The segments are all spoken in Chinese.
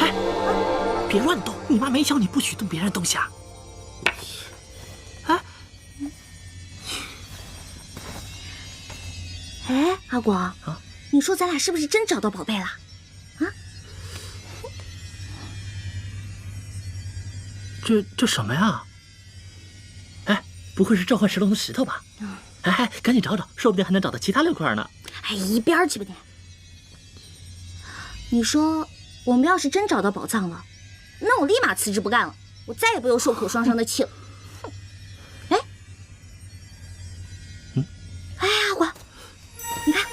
哎，别乱动！你妈没教你不许动别人东西啊！哎，阿广，你说咱俩是不是真找到宝贝了？啊？这什么呀？哎，不会是召唤石龙的石头吧？哎，赶紧找找，说不定还能找到其他6块呢。哎，一边去吧你！你说我们要是真找到宝藏了，那我立马辞职不干了，我再也不用受口双伤的气了。哎，哎，阿广，你看，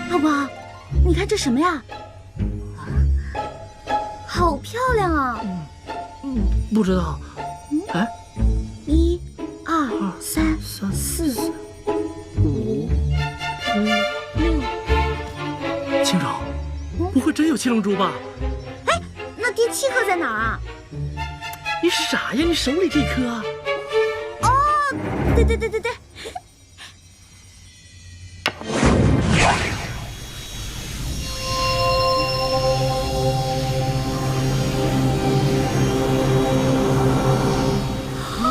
阿广，你看这什么呀？好漂亮啊！不知道。哎，1、2、3、4、5、6，青柔，不会真有七龙珠吧？哎，那第7颗在哪儿啊？你傻呀？你手里这颗啊？哦，对。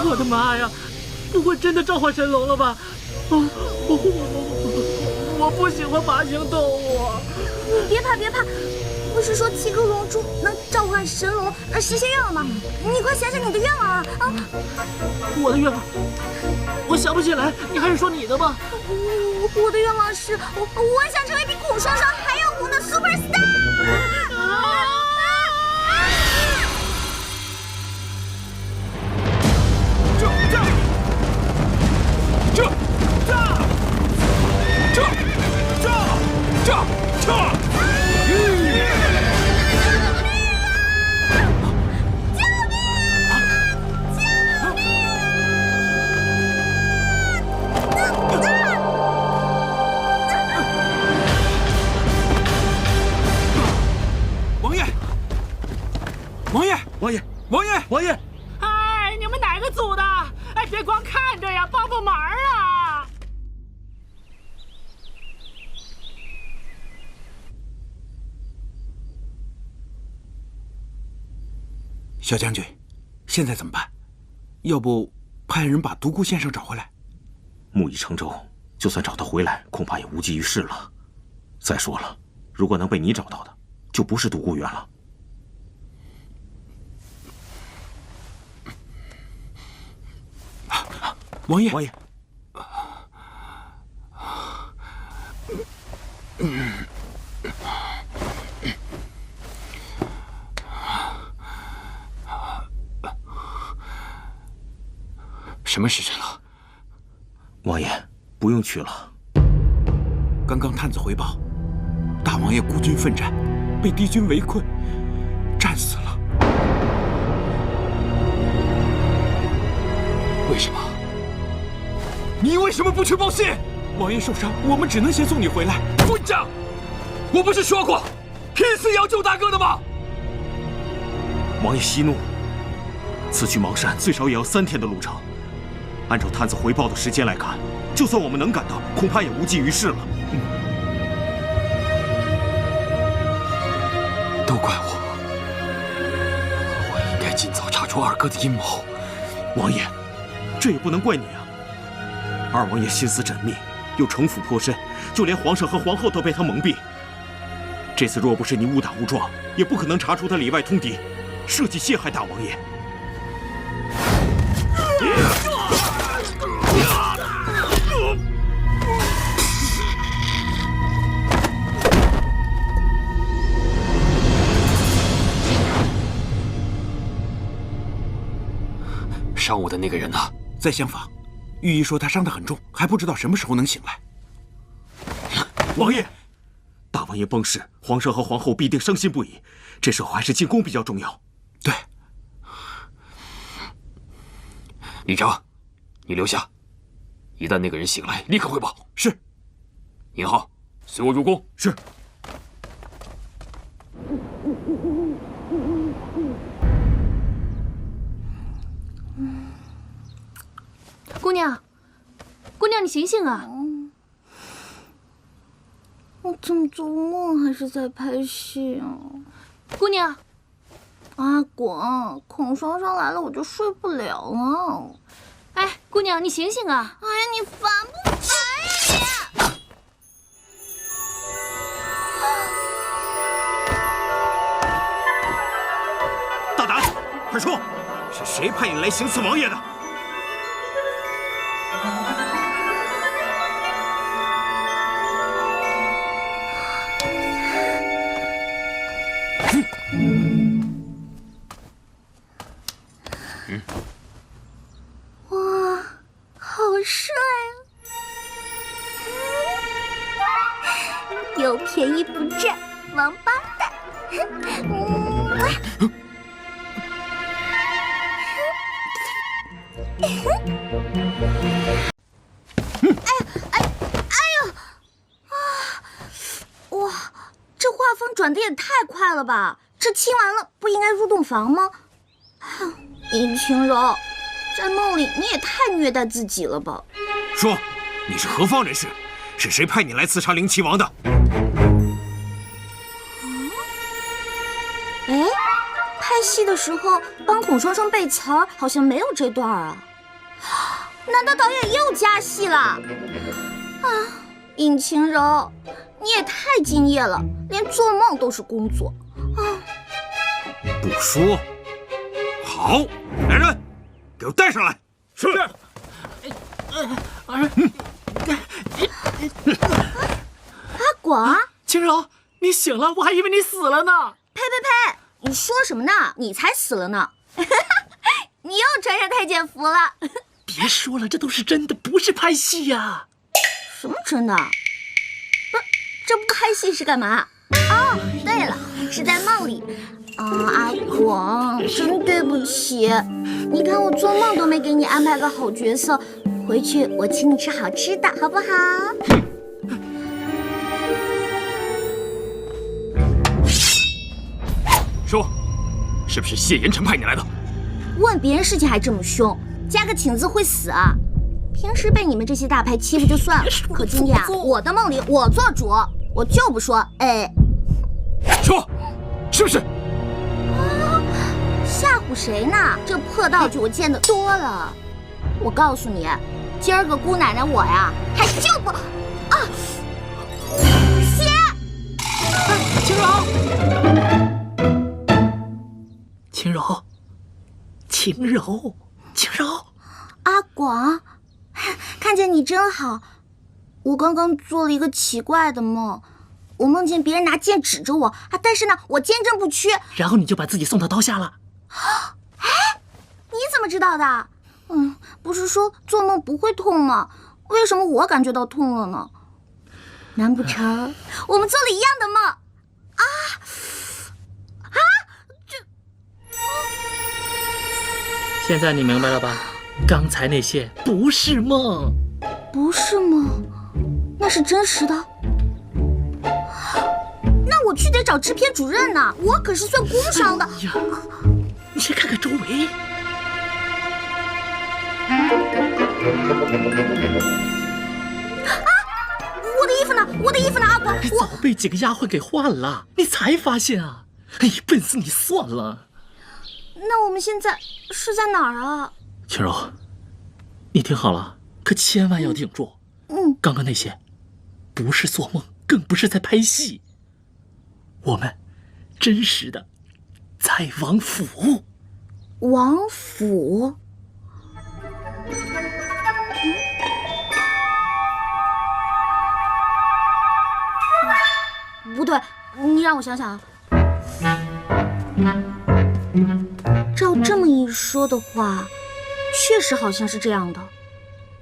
我的妈呀！不会真的召唤神龙了吧？我不喜欢爬行动物。你别怕，不是说7颗龙珠能召唤神龙，实现愿望吗？你快想想你的愿望啊！我的愿望，我想不起来，你还是说你的吧。我的愿望是，我想成为比孔双双还要红的 super star。王爷！哎，你们哪个组的？哎，别光看着呀，帮忙啊！小将军，现在怎么办？要不派人把独孤先生找回来？木已成舟，就算找他回来，恐怕也无济于事了。再说了，如果能被你找到的，就不是独孤远了。王爷，什么时辰了？王爷，不用去了。刚刚探子回报，大王爷孤军奋战，被敌军围困，战死了。为什么？你为什么不去报信？王爷受伤，我们只能先送你回来。混账！我不是说过，拼死也要救大哥的吗？王爷息怒，此去邙山最少也要3天的路程。按照探子回报的时间来看，就算我们能赶到，恐怕也无济于事了。都怪我，我应该尽早查出二哥的阴谋。王爷，这也不能怪你啊。二王爷心思缜密，又城府颇深，就连皇上和皇后都被他蒙蔽。这次若不是你误打误撞，也不可能查出他里外通敌，设计陷害大王爷。伤我的那个人呢？在厢房。御医说他伤得很重，还不知道什么时候能醒来。王爷，大王爷崩逝，皇上和皇后必定伤心不已。这时候还是进宫比较重要。对。李成，你留下，一旦那个人醒来，立刻汇报。是。宁浩，随我入宫。是。姑娘，姑娘，你醒醒啊！我怎么做梦还是在拍戏啊？姑娘，阿广，孔双双来了我就睡不了了。哎，姑娘，你醒醒啊！哎呀，你烦不烦呀你？大胆，快说，是谁派你来行刺王爷的？哇，好帅啊！有便宜不占，王八蛋！哇，这画风转的也太快了吧！这亲完了不应该入洞房吗？尹晴柔，在梦里你也太虐待自己了吧！说，你是何方人士？是谁派你来刺杀灵齐王的？哎，拍戏的时候帮孔双双背词儿，好像没有这段啊。难道导演又加戏了？啊，尹晴柔，你也太敬业了，连做梦都是工作啊！不说。好，来人，给我带上来。是。阿广，晴柔，你醒了，我还以为你死了呢。呸！你说什么呢？你才死了呢！你又穿上太监服了。别说了，这都是真的，不是拍戏呀。什么真的？不是，这不拍戏是干嘛？哦，对了，是在梦里。阿广，真对不起，你看我做梦都没给你安排个好角色，回去我请你吃好吃的，好不好？说，是不是谢言辰派你来的？问别人事情还这么凶，加个请字会死啊！平时被你们这些大牌欺负就算了，可今天啊，我的梦里我做主，我就不说哎。说，是不是？吓唬谁呢？这破道具我见得多了。我告诉你，今儿个姑奶奶我呀，还就不啊！血！晴柔，晴柔，晴柔，晴柔，阿广，看见你真好。我刚刚做了一个奇怪的梦，我梦见别人拿剑指着我啊，但是呢，我坚贞不屈。然后你就把自己送到刀下了。哎，你怎么知道的？不是说做梦不会痛吗？为什么我感觉到痛了呢？难不成我们做了一样的梦？现在你明白了吧？刚才那些不是梦，不是梦，那是真实的。那我去得找制片主任呢，我可是算工伤的。哎呀，你先看看周围。我的衣服呢？我的衣服呢？阿广，早被几个丫鬟给换了，你才发现啊！哎呀，笨死你算了。那我们现在是在哪儿啊？晴柔，你听好了，可千万要顶住。刚刚那些，不是做梦，更不是在拍戏。我们真实的在王府。王府？不对，你让我想想啊。照这么一说的话，确实好像是这样的。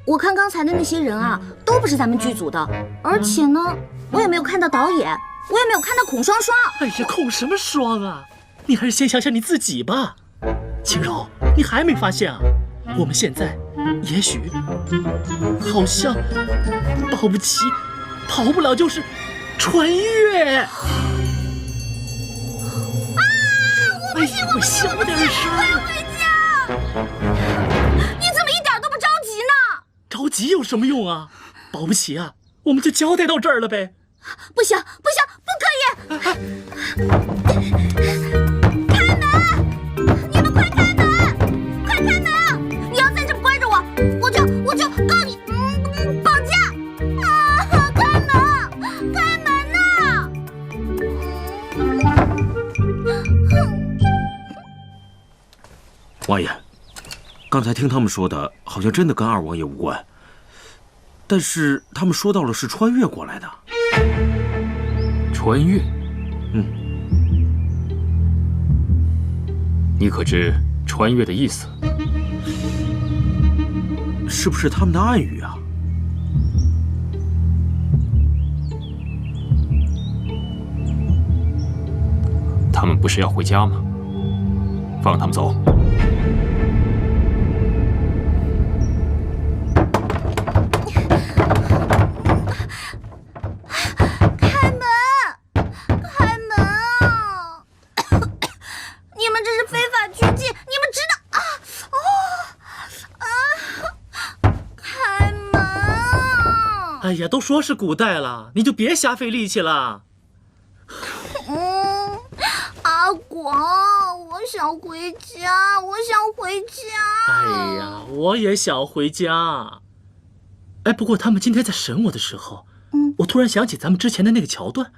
我看刚才的那些人啊，都不是咱们剧组的，而且呢，我也没有看到导演，我也没有看到孔双双。哎呀，孔什么双啊？你还是先想想你自己吧。晴柔，你还没发现啊？我们现在也许好像保不齐，跑不了就是穿越。我小点声！快回家！你怎么一点都不着急呢？着急有什么用啊？保不齐啊，我们就交代到这儿了呗。不行，不可以！开门！你们快开门！快开门！你要再这么关着我，我就告你绑架！啊！开门！开门呐！王爷，刚才听他们说的，好像真的跟二王爷无关。但是他们说到了是穿越过来的。穿越？嗯。你可知穿越的意思？是不是他们的暗语啊？他们不是要回家吗？放他们走。开门！开门啊！你们这是非法拘禁，你们知道啊？开门啊！哎呀，都说是古代了，你就别瞎费力气了。阿广，我想回家，我想回家。哎呀，我也想回家。哎，不过他们今天在审我的时候，我突然想起咱们之前的那个桥段，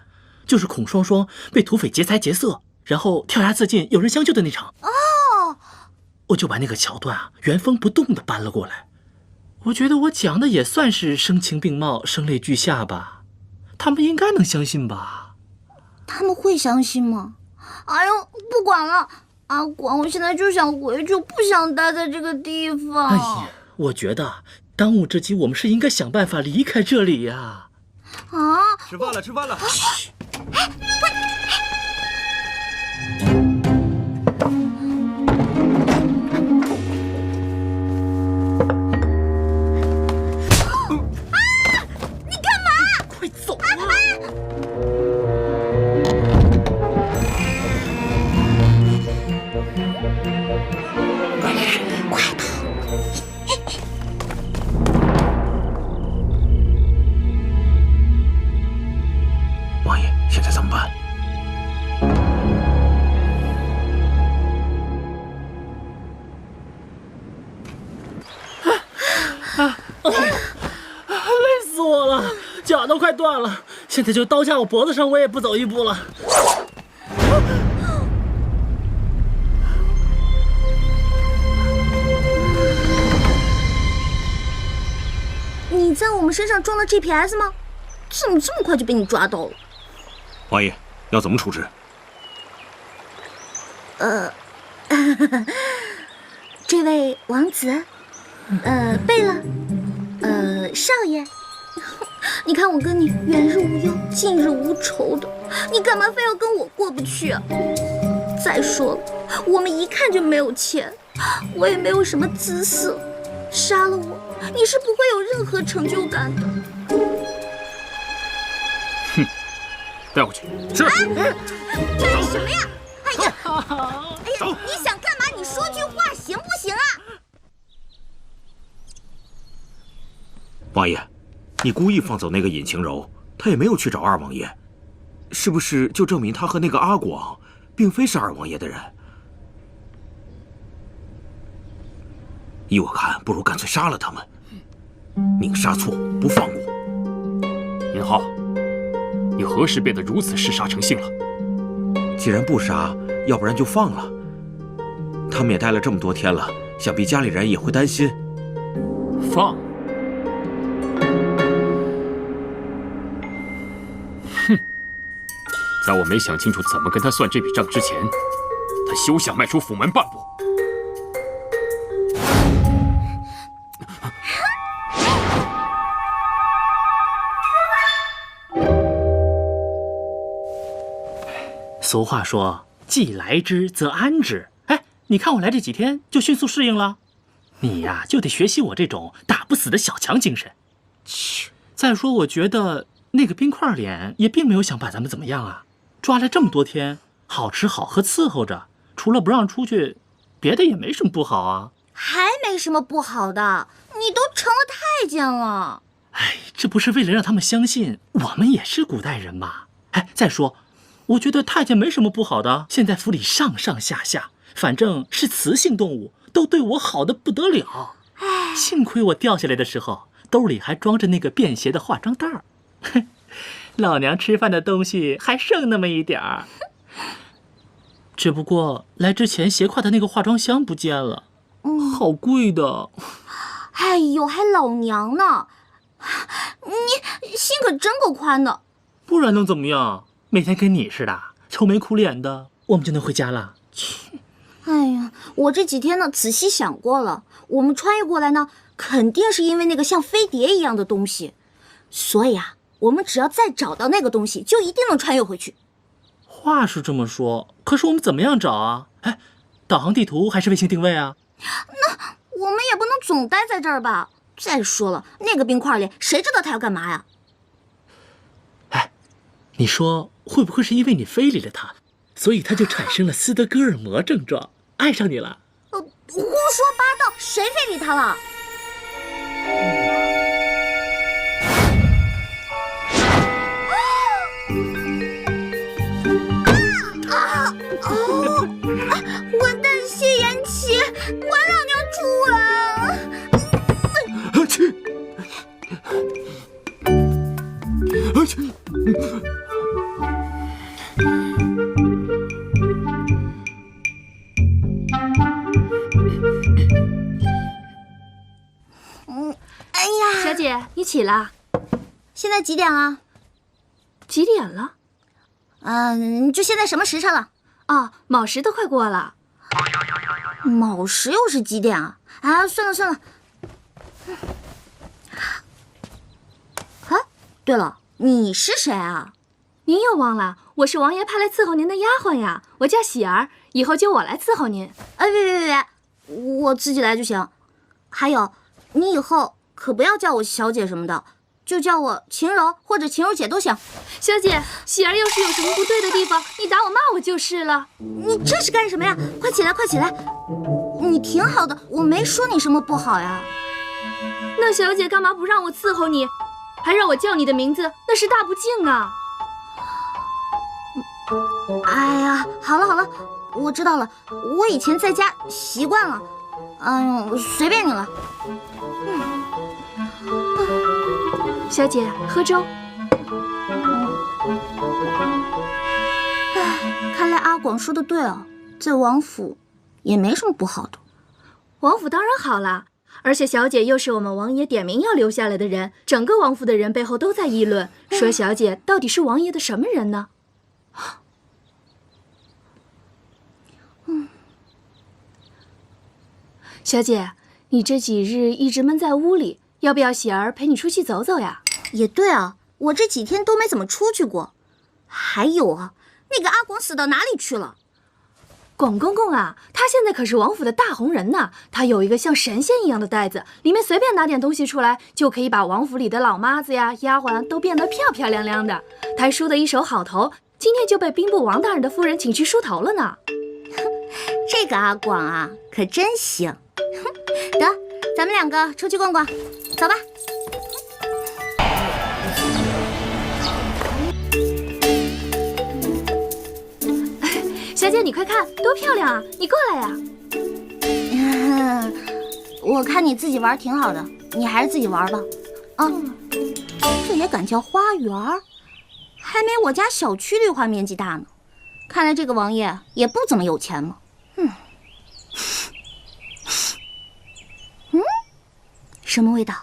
就是孔双双被土匪劫财劫色，然后跳崖自尽，有人相救的那场。哦，我就把那个桥段啊原封不动的搬了过来。我觉得我讲的也算是声情并茂，声泪俱下吧，他们应该能相信吧？他们会相信吗？哎呦，不管了，阿广，我现在就想回去，我不想待在这个地方。哎呀，我觉得当务之急，我们是应该想办法离开这里呀。啊！吃饭了，吃饭了。嘘。你干嘛？快走啊！王爷，现在怎么办？累死我了，脚都快断了，现在就刀架我脖子上，我也不走一步了。你在我们身上装了 GPS 吗？怎么这么快就被你抓到了？王爷，要怎么处置？这位王子，贝勒，少爷，你看我跟你远日无忧，近日无仇的，你干嘛非要跟我过不去啊？再说了，我们一看就没有钱，我也没有什么姿色，杀了我，你是不会有任何成就感的。带回去。是。干什么呀？哎呀，你想干嘛？你说句话行不行啊？王爷，你故意放走那个尹晴柔，他也没有去找二王爷，是不是就证明他和那个阿广并非是二王爷的人？依我看，不如干脆杀了他们，宁杀错不放过。尹浩，你何时变得如此嗜杀成性了？既然不杀，要不然就放了。他们也待了这么多天了，想必家里人也会担心。放？哼！在我没想清楚怎么跟他算这笔账之前，他休想迈出府门半步。俗话说，既来之则安之。哎，你看我来这几天就迅速适应了，你呀就得学习我这种打不死的小强精神。切！再说，我觉得那个冰块脸也并没有想把咱们怎么样啊，抓来这么多天，好吃好喝伺候着，除了不让出去，别的也没什么不好啊。还没什么不好的，你都成了太监了。哎，这不是为了让他们相信我们也是古代人吗？哎，再说，我觉得太监没什么不好的。现在府里上上下下，反正是雌性动物，都对我好的不得了。幸亏我掉下来的时候，兜里还装着那个便携的化妆袋儿。老娘吃饭的东西还剩那么一点儿。只不过来之前斜挎的那个化妆箱不见了，好贵的。哎呦，还老娘呢！你心可真够宽的。不然能怎么样？每天跟你似的，愁眉苦脸的，我们就能回家了。去！哎呀，我这几天呢仔细想过了，我们穿越过来呢，肯定是因为那个像飞碟一样的东西，所以啊，我们只要再找到那个东西，就一定能穿越回去。话是这么说，可是我们怎么样找啊？哎，导航地图还是卫星定位啊？那我们也不能总待在这儿吧？再说了，那个冰块里谁知道他要干嘛呀？哎，你说会不会是因为你非礼了他，所以他就产生了斯德哥尔摩症状，爱上你了？胡说八道，谁非礼他了？混蛋谢延琪，管老娘住啊！去！哎呀，小姐，你起了？现在几点了？几点了？就现在什么时辰了？哦，卯时都快过了。卯时又是几点啊？算了算了。啊，对了，你是谁啊？您又忘了，我是王爷派来伺候您的丫鬟呀，我叫喜儿，以后就我来伺候您。别，我自己来就行。还有，你以后可不要叫我小姐什么的，就叫我晴柔或者晴柔姐都行。小姐，喜儿要是有什么不对的地方，你打我骂我就是了。你这是干什么呀？快起来，快起来！你挺好的，我没说你什么不好呀。那小姐干嘛不让我伺候你，还让我叫你的名字？那是大不敬啊！哎呀，好了好了，我知道了，我以前在家习惯了。随便你了。小姐，喝粥。看来阿广说的对啊，在王府也没什么不好的。王府当然好了，而且小姐又是我们王爷点名要留下来的人，整个王府的人背后都在议论，说小姐到底是王爷的什么人呢？小姐，你这几日一直闷在屋里，要不要喜儿陪你出去走走呀？也对啊，我这几天都没怎么出去过。还有啊，那个阿广死到哪里去了？广公公啊，他现在可是王府的大红人呢。他有一个像神仙一样的袋子，里面随便拿点东西出来，就可以把王府里的老妈子呀、丫鬟都变得漂漂亮亮的。他还梳得一手好头，今天就被兵部王大人的夫人请去梳头了呢。这个阿广啊，可真行。得，咱们两个出去逛逛，走吧。小姐，你快看，多漂亮啊！你过来呀。我看你自己玩挺好的，你还是自己玩吧。这也敢叫花园？还没我家小区绿化面积大呢。看来这个王爷也不怎么有钱了。什么味道？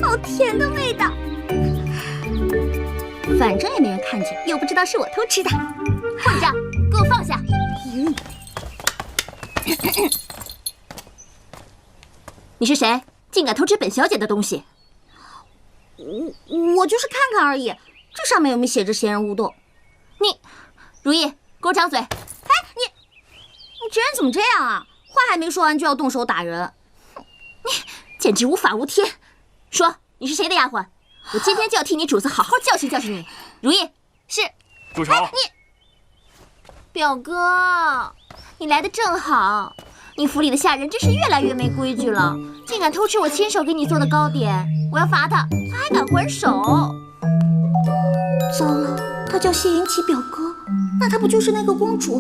好甜的味道。反正也没人看见，又不知道是我偷吃的。混账！给我放下！你是谁？竟敢偷吃本小姐的东西？我就是看看而已。这上面有没有写着闲人勿动？你，如意，给我张嘴！哎，你这人怎么这样啊？话还没说完就要动手打人，你简直无法无天！说你是谁的丫鬟？我今天就要替你主子好好教训教训你。如意，是。住手！表哥，你来的正好。你府里的下人真是越来越没规矩了，竟敢偷吃我亲手给你做的糕点，我要罚他，他还敢还手。糟了，他叫谢云奇表哥，那他不就是那个公主？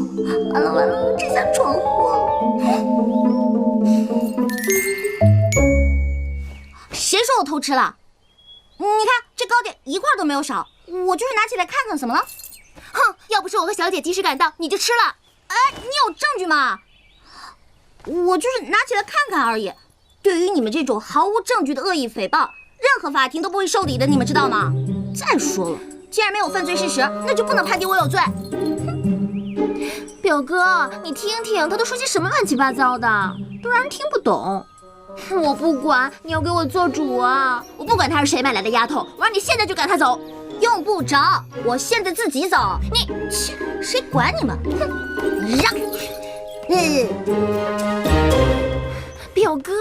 完了完了，这下闯祸了。谁说我偷吃了？你看这糕点一块都没有少，我就是拿起来看看，怎么了？哼，要不是我和小姐及时赶到，你就吃了。哎，你有证据吗？我就是拿起来看看而已。对于你们这种毫无证据的恶意诽谤，任何法庭都不会受理的，你们知道吗？再说了，既然没有犯罪事实，那就不能判定我有罪。表哥，你听听，他都说些什么乱七八糟的，都让人听不懂。我不管，你要给我做主啊！我不管他是谁买来的丫头，我让你现在就赶他走。用不着，我现在自己走。你，切，谁管你们？哼，让！表哥，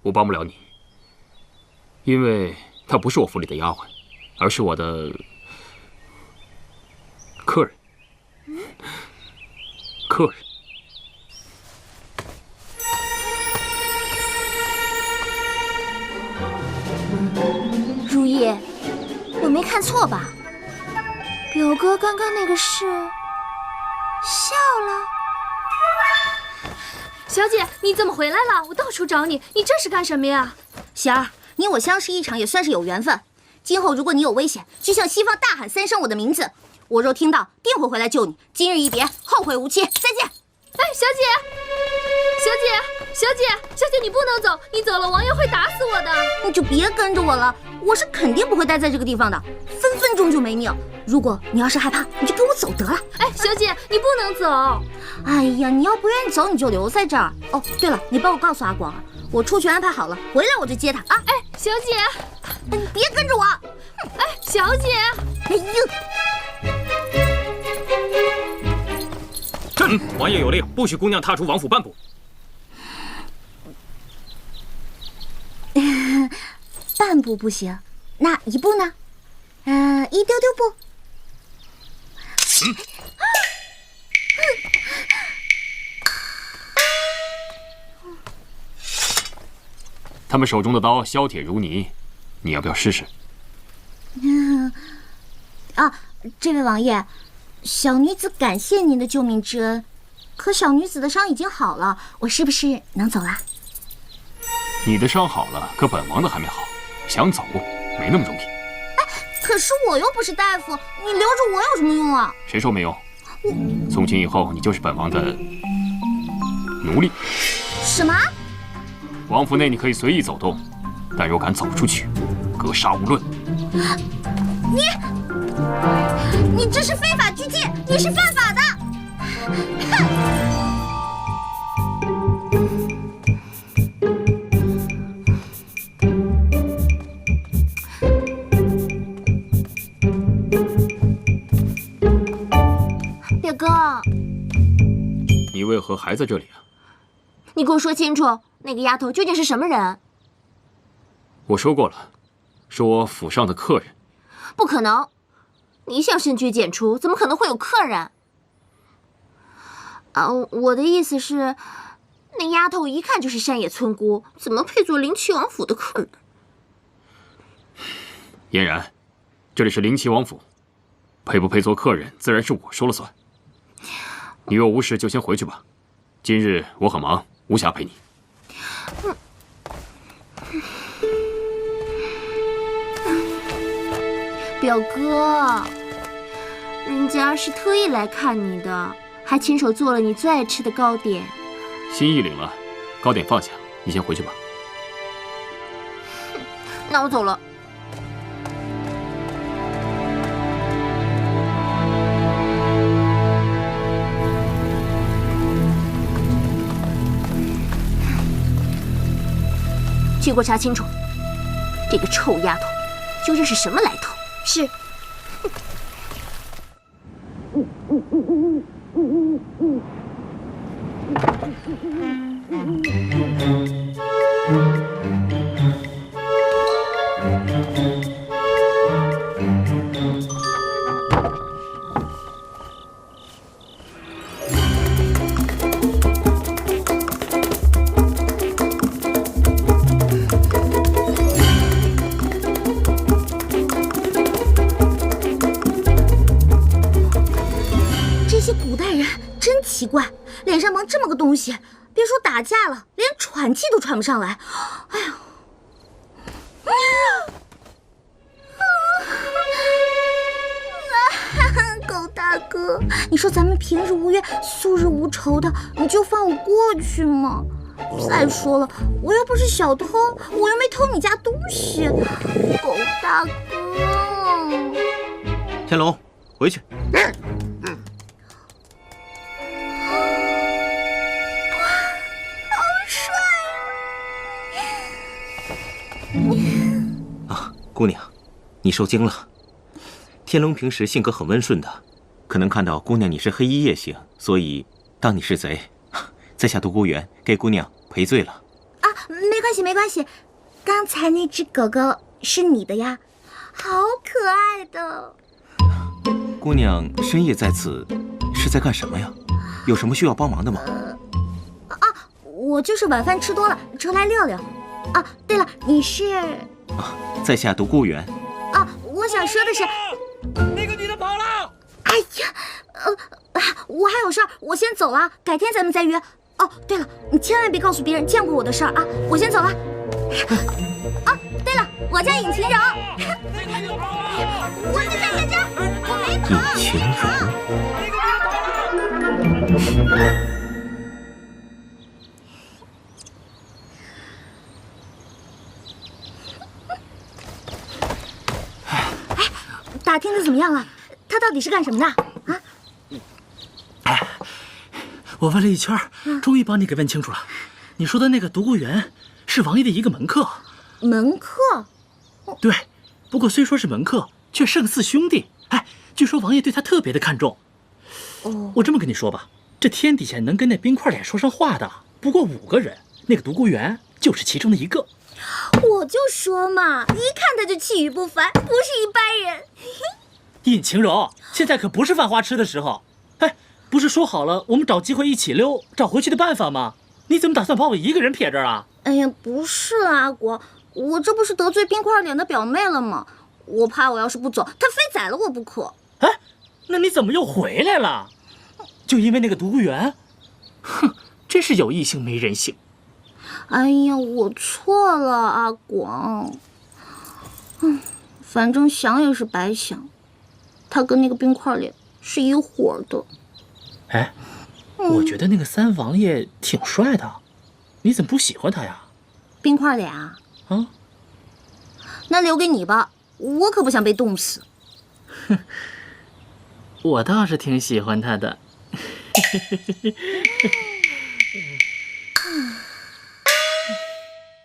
我帮不了你，因为她不是我府里的丫鬟，而是我的客人。客人。如意，我没看错吧？表哥刚刚那个是笑了。小姐，你怎么回来了？我到处找你，你这是干什么呀？贤儿，你我相识一场也算是有缘分。今后如果你有危险，就向西方大喊3声我的名字，我若听到，定会回来救你。今日一别，后会无期，再见。哎，小姐，你不能走，你走了王爷会打死我的。你就别跟着我了，我是肯定不会待在这个地方的，分分钟就没命。如果你要是害怕，你就跟我走得了。哎，小姐，你不能走。哎呀，你要不愿意走，你就留在这儿。哦，对了，你帮我告诉阿广啊，我出去安排好了，回来我就接他啊。哎，小姐，你别跟着我。哎，小姐，哎呦！王爷有令，不许姑娘踏出王府半步。半步不行，那一步呢？一丢丢步。他们手中的刀削铁如泥，你要不要试试？这位王爷，小女子感谢您的救命之恩，可小女子的伤已经好了，我是不是能走了？你的伤好了，可本王的还没好，想走没那么容易。可是我又不是大夫，你留着我有什么用啊？谁说没用？从今以后，你就是本王的奴隶。什么？王府内你可以随意走动，但若敢走出去，格杀无论。你这是非法拘禁，你是犯法的！表哥，你为何还在这里啊？你给我说清楚，那个丫头究竟是什么人？我说过了，是我府上的客人。不可能，你一向深居简出，怎么可能会有客人？我的意思是，那丫头一看就是山野村姑，怎么配做灵齐王府的客人？嫣然，这里是灵齐王府，配不配做客人，自然是我说了算。你若无事，就先回去吧。今日我很忙，无暇陪你。表哥，人家是特意来看你的，还亲手做了你最爱吃的糕点。心意领了，糕点放下，你先回去吧。那我走了。去给我查清楚，这个臭丫头，究竟是什么来头？是。这些古代人真奇怪，脸上蒙这么个东西，别说打架了，连喘气都喘不上来。哎呀！狗大哥，你说咱们平日无冤，素日无仇的，你就放我过去吗？再说了，我又不是小偷，我又没偷你家东西。狗大哥，天龙，回去。啊，姑娘，你受惊了。天龙平时性格很温顺的，可能看到姑娘你是黑衣夜行，所以当你是贼，在下独孤远给姑娘赔罪了。啊，没关系没关系，刚才那只狗狗是你的呀，好可爱的。姑娘深夜在此是在干什么呀？有什么需要帮忙的吗？我就是晚饭吃多了，出来溜溜。啊，对了，你是？啊，在下独孤远。啊，我想说的是，那个女的跑了。哎呀，我还有事儿，我先走了，改天咱们再约。哦，对了，你千万别告诉别人见过我的事儿啊，我先走了。啊，对了，我叫尹晴柔。我就在这儿，我没跑。尹晴柔。打听的怎么样了？他到底是干什么的啊？我问了一圈，终于帮你给问清楚了。你说的那个独孤远是王爷的一个门客。门客？对，不过虽说是门客，却胜似兄弟。哎，据说王爷对他特别的看重。哦，我这么跟你说吧，这天底下能跟那冰块脸说上话的不过5个人，那个独孤远就是其中的一个。我就说嘛，一看他就气宇不凡，不是一般人。尹晴柔，现在可不是犯花痴的时候。哎，不是说好了我们找机会一起溜，找回去的办法吗？你怎么打算把我一个人撇这儿啊？哎呀，不是啊，阿国，我这不是得罪冰块脸的表妹了吗？我怕我要是不走，他非宰了我不可。哎，那你怎么又回来了？就因为那个独孤远？哼，真是有异性没人性。哎呀，我错了，阿广。反正想也是白想，他跟那个冰块脸是一伙的。哎，我觉得那个三王爷挺帅的，你怎么不喜欢他呀？冰块脸啊？啊？那留给你吧，我可不想被冻死。哼，我倒是挺喜欢他的。